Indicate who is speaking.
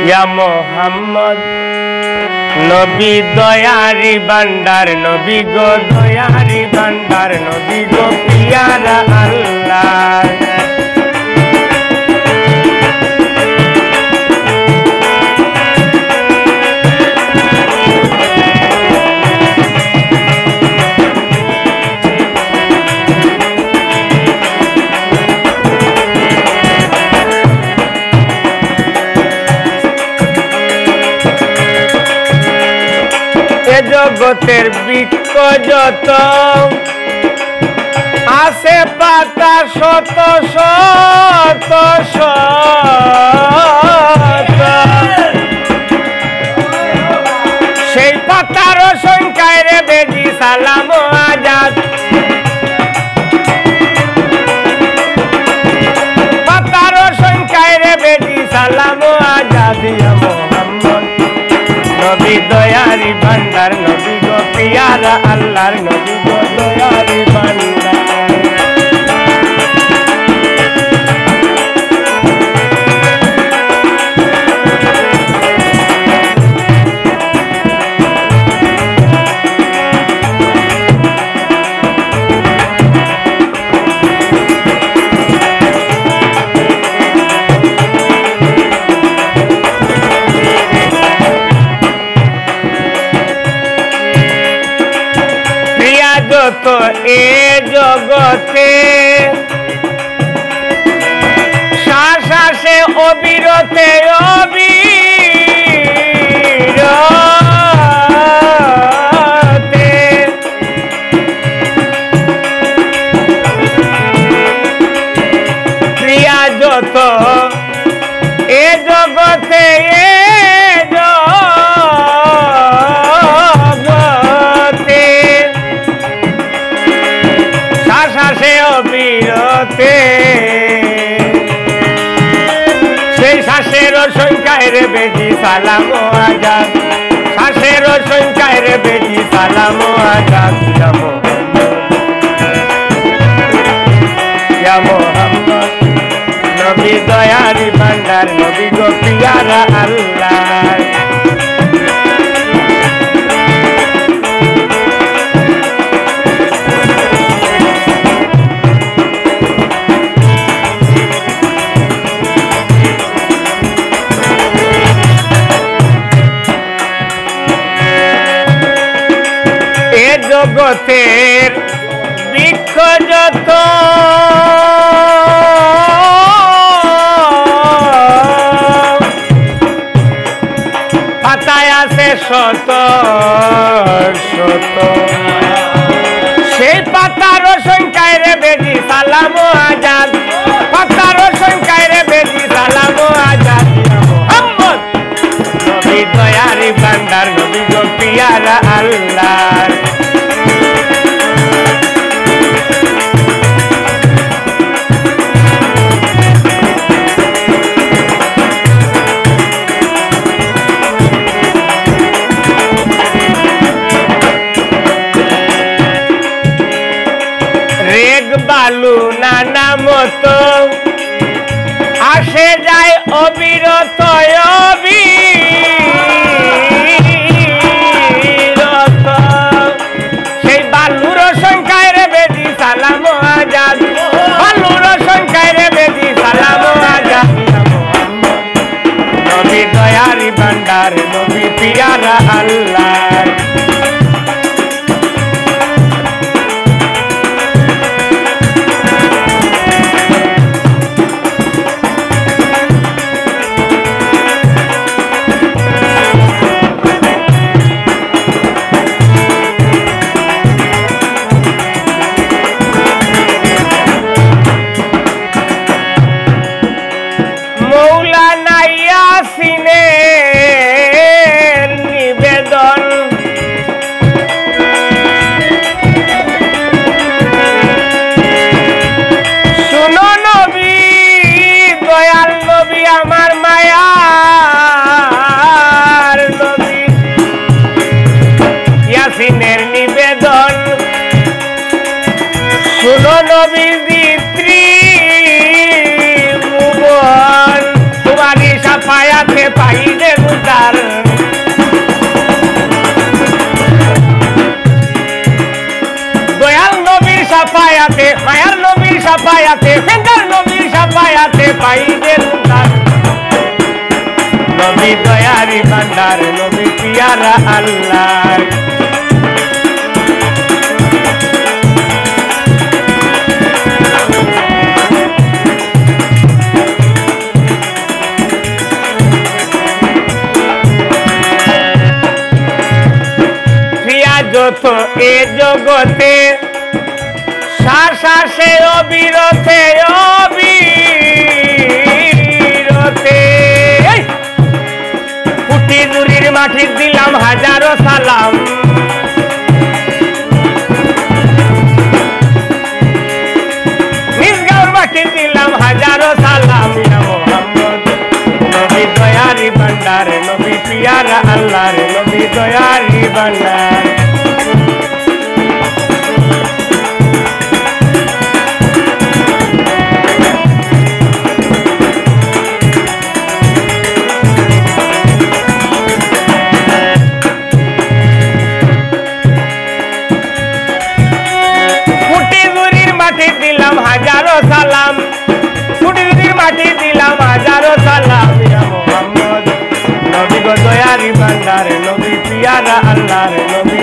Speaker 1: ইয়া মোহাম্মদ নবী দয়ারি ভান্ডার, নবী গো দয়ারি ভান্ডার, নবী গো পিয়ারা আল্লাহ। জগতের বৃক্ষ যত আছে পাতা শত শত শত, সেই পাতার সংখ্যায় রে বেজি সালাম আজাদ, পাতার সংখ্যায় রে বেজি সালাম আজাদ। মোহাম্মদ নবী দয়ারি ভান্ডার, নবী গো পিয়ারা আল্লাহর, নবী গো দয়ারি ভান্ডার। তো এ জগতে শ্বাসে অবিরতে অবিরতে, প্রিয়া যত এ জগতে অবিরতে, সেই শ্বাসের সংখ্যায় রে বেজি সালাম আজাদ, শ্বাসের সংখ্যায় রে বেজি সালাম আজাদ। ইয়া মোহাম্মদ নবী দয়ারি ভান্ডার, নবী গো পিয়ারা আল্লাহ। জগতের বৃক্ষ যত পাতায় আছে শত শত, সেই পাতার সংখ্যায় রে বেজি সালাম আজাদ, পাতার সংখ্যায় রে বেজি সালাম আজাদ। মোহাম্মদ নবী দয়ারি ভান্ডার, নবী গো পিয়ারা আল্লাহ। রেগ বালু নানা মতো আসে যায় অবিরত অবিরত, সেই বালুর সংখ্যায় রে বেজি সালাম আজাদ, বালুর সংখ্যায় রে বেজি সালাম আজাদ। নবী দয়ারি ভান্ডার, নবী পিয়ারা আল্লাহ। শুনো নবীজি ত্রিভুবন তোমারই সাফায়াতে পাইলে উদ্ধার দয়াল নবীর সাফায়াতে মায়ার নবীর সাফায়াতে ফেন্দার নবীর সাফায়াতে পাইলে উদ্ধার নবী দয়ারি ভান্ডার নবী পিয়ারা আল্লাহ যত এ জগতে শ্বাসে অবিরতে অবিরতে কুটি দূরের মাটি দিলাম হাজারো সালাম নিজ গাঁর মাটি দিলাম হাজারো সালাম নবী দয়ারি ভান্ডার নবী পিয়ারা আল্লাহ নবী দয়ারি ভান্ডার হাজারো সালাম কুটির মাটি দিলাম হাজারো সালাম মোহাম্মদ নবী গো দয়ারি ভান্ডার নবী পিয়ারা আল্লাহর নবী